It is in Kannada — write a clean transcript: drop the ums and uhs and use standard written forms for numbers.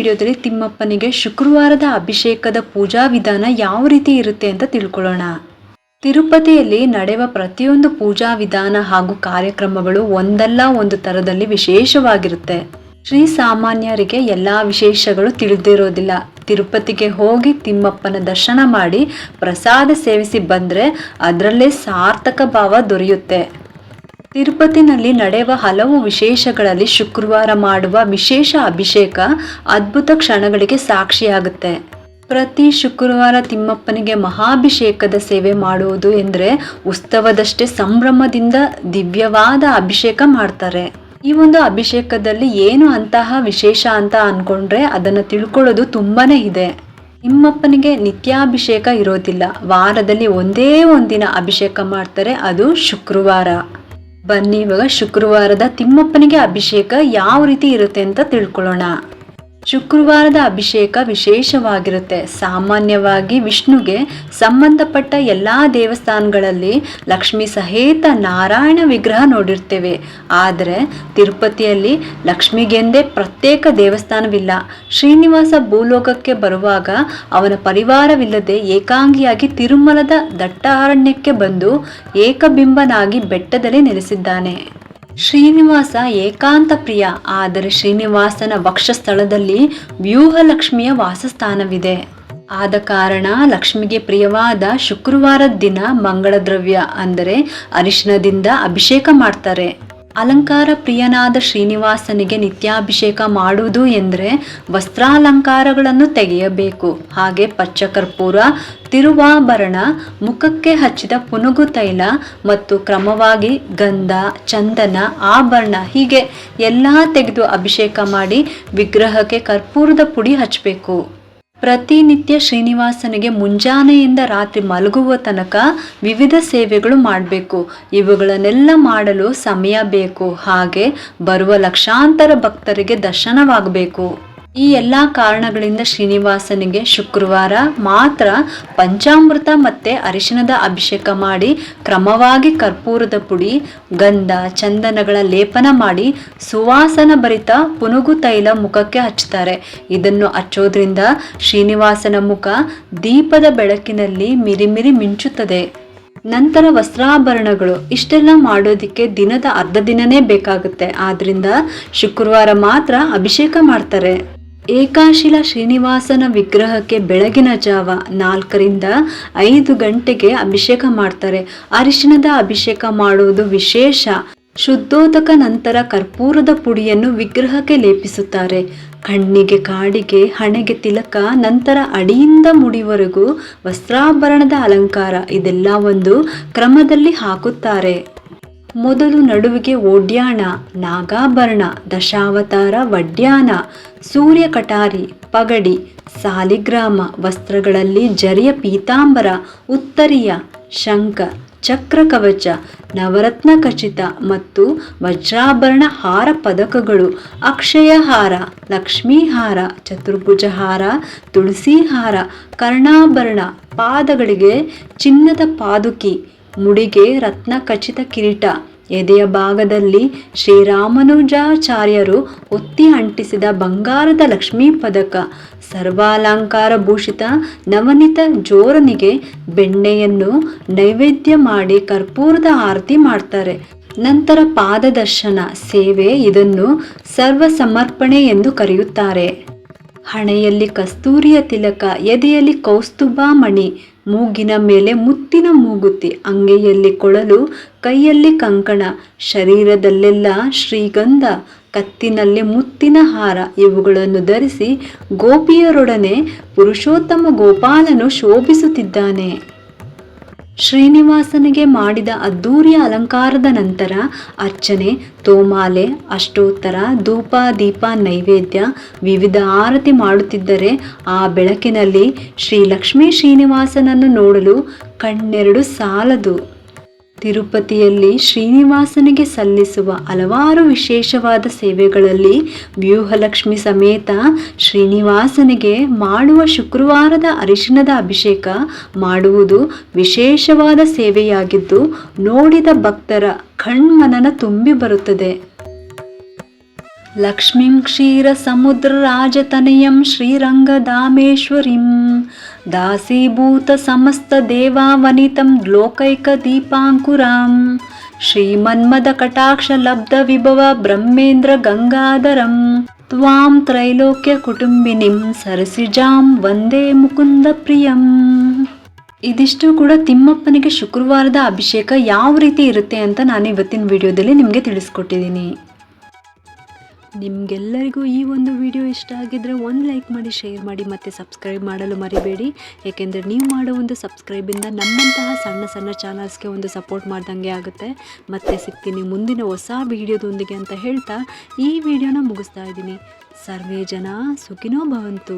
ವಿಡಿಯೋದಲ್ಲಿ ತಿಮ್ಮಪ್ಪನಿಗೆ ಶುಕ್ರವಾರದ ಅಭಿಷೇಕದ ಪೂಜಾ ವಿಧಾನ ಯಾವ ರೀತಿ ಇರುತ್ತೆ ಅಂತ ತಿಳ್ಕೊಳ್ಳೋಣ. ತಿರುಪತಿಯಲ್ಲಿ ನಡೆಯುವ ಪ್ರತಿಯೊಂದು ಪೂಜಾ ವಿಧಾನ ಹಾಗೂ ಕಾರ್ಯಕ್ರಮಗಳು ಒಂದಲ್ಲ ಒಂದು ತರದಲ್ಲಿ ವಿಶೇಷವಾಗಿರುತ್ತೆ. ಶ್ರೀ ಸಾಮಾನ್ಯರಿಗೆ ಎಲ್ಲಾ ವಿಶೇಷಗಳು ತಿಳಿದಿರೋದಿಲ್ಲ. ತಿರುಪತಿಗೆ ಹೋಗಿ ತಿಮ್ಮಪ್ಪನ ದರ್ಶನ ಮಾಡಿ ಪ್ರಸಾದ ಸೇವಿಸಿ ಬಂದ್ರೆ ಅದರಲ್ಲೇ ಸಾರ್ಥಕ ಭಾವ ದೊರೆಯುತ್ತೆ. ತಿರುಪತಿನಲ್ಲಿ ನಡೆಯುವ ಹಲವು ವಿಶೇಷಗಳಲ್ಲಿ ಶುಕ್ರವಾರ ಮಾಡುವ ವಿಶೇಷ ಅಭಿಷೇಕ ಅದ್ಭುತ ಕ್ಷಣಗಳಿಗೆ ಸಾಕ್ಷಿಯಾಗುತ್ತೆ. ಪ್ರತಿ ಶುಕ್ರವಾರ ತಿಮ್ಮಪ್ಪನಿಗೆ ಮಹಾಭಿಷೇಕದ ಸೇವೆ ಮಾಡುವುದು ಎಂದರೆ ಉತ್ಸವದಷ್ಟೇ ಸಂಭ್ರಮದಿಂದ ದಿವ್ಯವಾದ ಅಭಿಷೇಕ ಮಾಡ್ತಾರೆ. ಈ ಒಂದು ಅಭಿಷೇಕದಲ್ಲಿ ಏನು ಅಂತಹ ವಿಶೇಷ ಅಂತ ಅನ್ಕೊಂಡ್ರೆ ಅದನ್ನು ತಿಳ್ಕೊಳ್ಳೋದು ತುಂಬಾನೇ ಇದೆ. ತಿಮ್ಮಪ್ಪನಿಗೆ ನಿತ್ಯಾಭಿಷೇಕ ಇರೋದಿಲ್ಲ. ವಾರದಲ್ಲಿ ಒಂದೇ ಒಂದಿನ ಅಭಿಷೇಕ ಮಾಡ್ತಾರೆ, ಅದು ಶುಕ್ರವಾರ. ಬನ್ನಿ ಇವಾಗ ಶುಕ್ರವಾರದ ತಿಮ್ಮಪ್ಪನಿಗೆ ಅಭಿಷೇಕ ಯಾವ ರೀತಿ ಇರುತ್ತೆ ಅಂತ ತಿಳ್ಕೊಳ್ಳೋಣ. ಶುಕ್ರವಾರದ ಅಭಿಷೇಕ ವಿಶೇಷವಾಗಿರುತ್ತೆ. ಸಾಮಾನ್ಯವಾಗಿ ವಿಷ್ಣುಗೆ ಸಂಬಂಧಪಟ್ಟ ಎಲ್ಲಾ ದೇವಸ್ಥಾನಗಳಲ್ಲಿ ಲಕ್ಷ್ಮಿ ಸಹಿತ ನಾರಾಯಣ ವಿಗ್ರಹ ನೋಡಿರ್ತೇವೆ. ಆದರೆ ತಿರುಪತಿಯಲ್ಲಿ ಲಕ್ಷ್ಮಿಗೆಂದೇ ಪ್ರತ್ಯೇಕ ದೇವಸ್ಥಾನವಿಲ್ಲ. ಶ್ರೀನಿವಾಸ ಭೂಲೋಕಕ್ಕೆ ಬರುವಾಗ ಅವನ ಪರಿವಾರವಿಲ್ಲದೆ ಏಕಾಂಗಿಯಾಗಿ ತಿರುಮಲದ ದಟ್ಟಾರಣ್ಯಕ್ಕೆ ಬಂದು ಏಕಬಿಂಬನಾಗಿ ಬೆಟ್ಟದಲ್ಲಿ ನೆಲೆಸಿದ್ದಾನೆ. ಶ್ರೀನಿವಾಸ ಏಕಾಂತ ಪ್ರಿಯ. ಆದರೆ ಶ್ರೀನಿವಾಸನ ವಕ್ಷಸ್ಥಳದಲ್ಲಿ ವ್ಯೂಹಲಕ್ಷ್ಮಿಯ ವಾಸಸ್ಥಾನವಿದೆ. ಆದ ಕಾರಣ ಲಕ್ಷ್ಮಿಗೆ ಪ್ರಿಯವಾದ ಶುಕ್ರವಾರದ ದಿನ ಮಂಗಳ ದ್ರವ್ಯ ಅಂದರೆ ಅರಿಶಿಣದಿಂದ ಅಭಿಷೇಕ ಮಾಡ್ತಾರೆ. ಅಲಂಕಾರ ಪ್ರಿಯನಾದ ಶ್ರೀನಿವಾಸನಿಗೆ ನಿತ್ಯಾಭಿಷೇಕ ಮಾಡುವುದು ಎಂದರೆ ವಸ್ತ್ರಾಲಂಕಾರಗಳನ್ನು ತೆಗೆಯಬೇಕು. ಹಾಗೆ ಪಚ್ಚಕರ್ಪೂರ, ತಿರುವಾಭರಣ, ಮುಖಕ್ಕೆ ಹಚ್ಚಿದ ಪುನುಗು ತೈಲ ಮತ್ತು ಕ್ರಮವಾಗಿ ಗಂಧ, ಚಂದನ, ಆಭರಣ ಹೀಗೆ ಎಲ್ಲ ತೆಗೆದು ಅಭಿಷೇಕ ಮಾಡಿ ವಿಗ್ರಹಕ್ಕೆ ಕರ್ಪೂರದ ಪುಡಿ ಹಚ್ಚಬೇಕು. ಪ್ರತಿನಿತ್ಯ ಶ್ರೀನಿವಾಸನಿಗೆ ಮುಂಜಾನೆಯಿಂದ ರಾತ್ರಿ ಮಲಗುವ ತನಕ ವಿವಿಧ ಸೇವೆಗಳು ಮಾಡಬೇಕು. ಇವುಗಳನ್ನೆಲ್ಲ ಮಾಡಲು ಸಮಯ ಬೇಕು. ಹಾಗೆ ಬರುವ ಲಕ್ಷಾಂತರ ಭಕ್ತರಿಗೆ ದರ್ಶನವಾಗಬೇಕು. ಈ ಎಲ್ಲ ಕಾರಣಗಳಿಂದ ಶ್ರೀನಿವಾಸನಿಗೆ ಶುಕ್ರವಾರ ಮಾತ್ರ ಪಂಚಾಮೃತ ಮತ್ತೆ ಅರಿಶಿಣದ ಅಭಿಷೇಕ ಮಾಡಿ ಕ್ರಮವಾಗಿ ಕರ್ಪೂರದ ಪುಡಿ, ಗಂಧ, ಚಂದನಗಳ ಲೇಪನ ಮಾಡಿ ಸುವಾಸನ ಭರಿತ ಪುನುಗು ತೈಲ ಮುಖಕ್ಕೆ ಹಚ್ಚುತ್ತಾರೆ. ಇದನ್ನು ಹಚ್ಚೋದ್ರಿಂದ ಶ್ರೀನಿವಾಸನ ಮುಖ ದೀಪದ ಬೆಳಕಿನಲ್ಲಿ ಮಿರಿಮಿರಿ ಮಿಂಚುತ್ತದೆ. ನಂತರ ವಸ್ತ್ರಾಭರಣಗಳು ಇಷ್ಟೆಲ್ಲ ಮಾಡೋದಿಕ್ಕೆ ದಿನದ ಅರ್ಧ ದಿನನೇ ಬೇಕಾಗುತ್ತೆ. ಆದ್ರಿಂದ ಶುಕ್ರವಾರ ಮಾತ್ರ ಅಭಿಷೇಕ ಮಾಡ್ತಾರೆ. ಏಕಾಶಿಲ ಶ್ರೀನಿವಾಸನ ವಿಗ್ರಹಕ್ಕೆ ಬೆಳಗಿನ ಜಾವ 4ರಿಂದ 5 ಗಂಟೆಗೆ ಅಭಿಷೇಕ ಮಾಡ್ತಾರೆ. ಅರಿಶಿಣದ ಅಭಿಷೇಕ ಮಾಡುವುದು ವಿಶೇಷ. ಶುದ್ಧೋದಕ ನಂತರ ಕರ್ಪೂರದ ಪುಡಿಯನ್ನು ವಿಗ್ರಹಕ್ಕೆ ಲೇಪಿಸುತ್ತಾರೆ. ಕಣ್ಣಿಗೆ, ಕಾಡಿಗೆ, ಹಣೆಗೆ ತಿಲಕ, ನಂತರ ಅಡಿಯಿಂದ ಮುಡಿವರೆಗೂ ವಸ್ತ್ರಾಭರಣದ ಅಲಂಕಾರ ಇದೆಲ್ಲ ಒಂದು ಕ್ರಮದಲ್ಲಿ ಹಾಕುತ್ತಾರೆ. ಮೊದಲು ನಡುವಿಗೆ ಓಡ್ಯಾಣ, ನಾಗಾಭರಣ, ದಶಾವತಾರ, ವಡ್ಯಾನ, ಸೂರ್ಯ ಕಟಾರಿ, ಪಗಡಿ, ಸಾಲಿಗ್ರಾಮ, ವಸ್ತ್ರಗಳಲ್ಲಿ ಜರಿಯ ಪೀತಾಂಬರ, ಉತ್ತರೀಯ, ಶಂಖ, ಚಕ್ರ ಕವಚ, ನವರತ್ನ ಖಚಿತ ಮತ್ತು ವಜ್ರಾಭರಣ ಹಾರ ಪದಕಗಳು, ಅಕ್ಷಯ ಹಾರ, ಲಕ್ಷ್ಮೀ ಹಾರ, ಚತುರ್ಭುಜ ಹಾರ, ತುಳಸಿ ಹಾರ, ಕರ್ಣಾಭರಣ, ಪಾದಗಳಿಗೆ ಚಿನ್ನದ ಪಾದುಕಿ, ಮುಡಿಗೆ ರತ್ನ ಖಚಿತ ಕಿರೀಟ, ಎದೆಯ ಭಾಗದಲ್ಲಿ ಶ್ರೀರಾಮಾನುಜಾಚಾರ್ಯರು ಒತ್ತಿ ಅಂಟಿಸಿದ ಬಂಗಾರದ ಲಕ್ಷ್ಮೀ ಪದಕ, ಸರ್ವಾಲಂಕಾರ ಭೂಷಿತ ನವನಿತ ಜೋರನಿಗೆ ಬೆಣ್ಣೆಯನ್ನು ನೈವೇದ್ಯ ಮಾಡಿ ಕರ್ಪೂರದ ಆರತಿ ಮಾಡ್ತಾರೆ. ನಂತರ ಪಾದದರ್ಶನ ಸೇವೆ, ಇದನ್ನು ಸರ್ವ ಸಮರ್ಪಣೆ ಎಂದು ಕರೆಯುತ್ತಾರೆ. ಹಣೆಯಲ್ಲಿ ಕಸ್ತೂರಿಯ ತಿಲಕ, ಎದೆಯಲ್ಲಿ ಕೌಸ್ತುಭ ಮಣಿ, ಮೂಗಿನ ಮೇಲೆ ಮುತ್ತಿನ ಮೂಗುತಿ, ಅಂಗೈಯಲ್ಲಿ ಕೊಳಲು, ಕೈಯಲ್ಲಿ ಕಂಕಣ, ಶರೀರದಲ್ಲೆಲ್ಲ ಶ್ರೀಗಂಧ, ಕತ್ತಿನಲ್ಲಿ ಮುತ್ತಿನ ಹಾರ ಇವುಗಳನ್ನು ಧರಿಸಿ ಗೋಪಿಯರೊಡನೆ ಪುರುಷೋತ್ತಮ ಗೋಪಾಲನು ಶೋಭಿಸುತ್ತಿದ್ದಾನೆ. ಶ್ರೀನಿವಾಸನಿಗೆ ಮಾಡಿದ ಅದ್ದೂರಿಯ ಅಲಂಕಾರದ ನಂತರ ಅರ್ಚನೆ, ತೋಮಾಲೆ, ಅಷ್ಟೋತ್ತರ, ಧೂಪ, ದೀಪ, ನೈವೇದ್ಯ, ವಿವಿಧ ಆರತಿ ಮಾಡುತ್ತಿದ್ದರೆ ಆ ಬೆಳಕಿನಲ್ಲಿ ಶ್ರೀ ಲಕ್ಷ್ಮೀ ಶ್ರೀನಿವಾಸನನ್ನು ನೋಡಲು ಕಣ್ಣೆರಡು ಸಾಲದು. ತಿರುಪತಿಯಲ್ಲಿ ಶ್ರೀನಿವಾಸನಿಗೆ ಸಲ್ಲಿಸುವ ಹಲವಾರು ವಿಶೇಷವಾದ ಸೇವೆಗಳಲ್ಲಿ ವ್ಯೂಹಲಕ್ಷ್ಮಿ ಸಮೇತ ಶ್ರೀನಿವಾಸನಿಗೆ ಮಾಡುವ ಶುಕ್ರವಾರದ ಅರಿಶಿಣದ ಅಭಿಷೇಕ ಮಾಡುವುದು ವಿಶೇಷವಾದ ಸೇವೆಯಾಗಿದ್ದು ನೋಡಿದ ಭಕ್ತರ ಕಣ್ಮನನ ತುಂಬಿ ಬರುತ್ತದೆ. ಲಕ್ಷ್ಮೀಂ ಕ್ಷೀರಸಮುದ್ರರಾಜತನಯಂ ಶ್ರೀರಂಗಧಾಮೇಶ್ವರಿಂ ದಾಸೀಭೂತ ಸಮಸ್ತ ದೇವಾವನಿತಂ ಲೋಕೈಕದೀಪಾಂಕುರಾಂ ಶ್ರೀಮನ್ಮದ ಕಟಾಕ್ಷ ಲಬ್ಧ ವಿಭವ ಬ್ರಹ್ಮೇಂದ್ರ ಗಂಗಾಧರಂ ತ್ವಾಂ ತ್ರೈಲೋಕ್ಯ ಕುಟುಂಬಿನಿಂ ಸರಸಿಜಾಂ ವಂದೇ ಮುಕುಂದ ಪ್ರಿಯಂ. ಇದಿಷ್ಟು ಕೂಡ ತಿಮ್ಮಪ್ಪನಿಗೆ ಶುಕ್ರವಾರದ ಅಭಿಷೇಕ ಯಾವ ರೀತಿ ಇರುತ್ತೆ ಅಂತ ನಾನು ಇವತ್ತಿನ ವಿಡಿಯೋದಲ್ಲಿ ನಿಮಗೆ ತಿಳಿಸ್ಕೊಟ್ಟಿದ್ದೀನಿ. ನಿಮಗೆಲ್ಲರಿಗೂ ಈ ಒಂದು ವಿಡಿಯೋ ಇಷ್ಟ ಆಗಿದ್ದರೆ ಒಂದು ಲೈಕ್ ಮಾಡಿ, ಶೇರ್ ಮಾಡಿ ಮತ್ತು ಸಬ್ಸ್ಕ್ರೈಬ್ ಮಾಡಲು ಮರಿಬೇಡಿ. ಏಕೆಂದರೆ ನೀವು ಮಾಡೋ ಒಂದು ಸಬ್ಸ್ಕ್ರೈಬಿಂದ ನಮ್ಮಂತಹ ಸಣ್ಣ ಸಣ್ಣ ಚಾನಲ್ಸ್ಗೆ ಒಂದು ಸಪೋರ್ಟ್ ಮಾಡ್ದಂಗೆ ಆಗುತ್ತೆ. ಮತ್ತೆ ಸಿಗ್ತೀನಿ ಮುಂದಿನ ಹೊಸ ವಿಡಿಯೋದೊಂದಿಗೆ ಅಂತ ಹೇಳ್ತಾ ಈ ವಿಡಿಯೋನ ಮುಗಿಸ್ತಾ ಇದ್ದೀನಿ. ಸರ್ವೇ ಜನ ಸುಖಿನೋ ಭವಂತು.